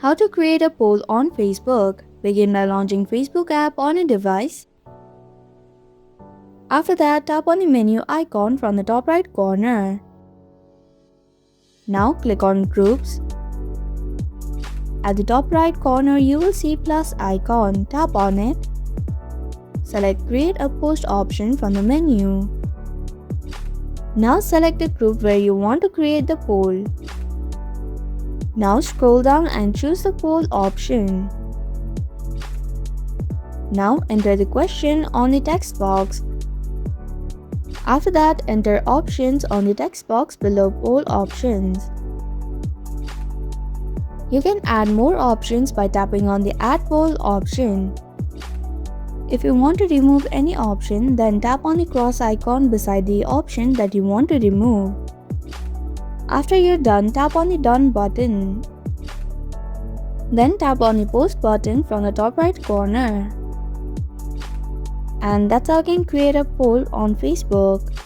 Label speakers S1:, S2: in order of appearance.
S1: How to create a poll on Facebook. Begin by launching Facebook app on a device. After that, tap on the menu icon from the top right corner. Now click on Groups. At the top right corner, you will see plus icon. Tap on it. Select Create a Post option from the menu. Now select the group where you want to create the poll. Now scroll down and choose the poll option. Now enter the question on the text box. After that, enter options on the text box below poll options. You can add more options by tapping on the Add Poll option. If you want to remove any option, then tap on the cross icon beside the option that you want to remove. After you're done, tap on the Done button. Then tap on the Post button from the top right corner. And that's how you can create a poll on Facebook.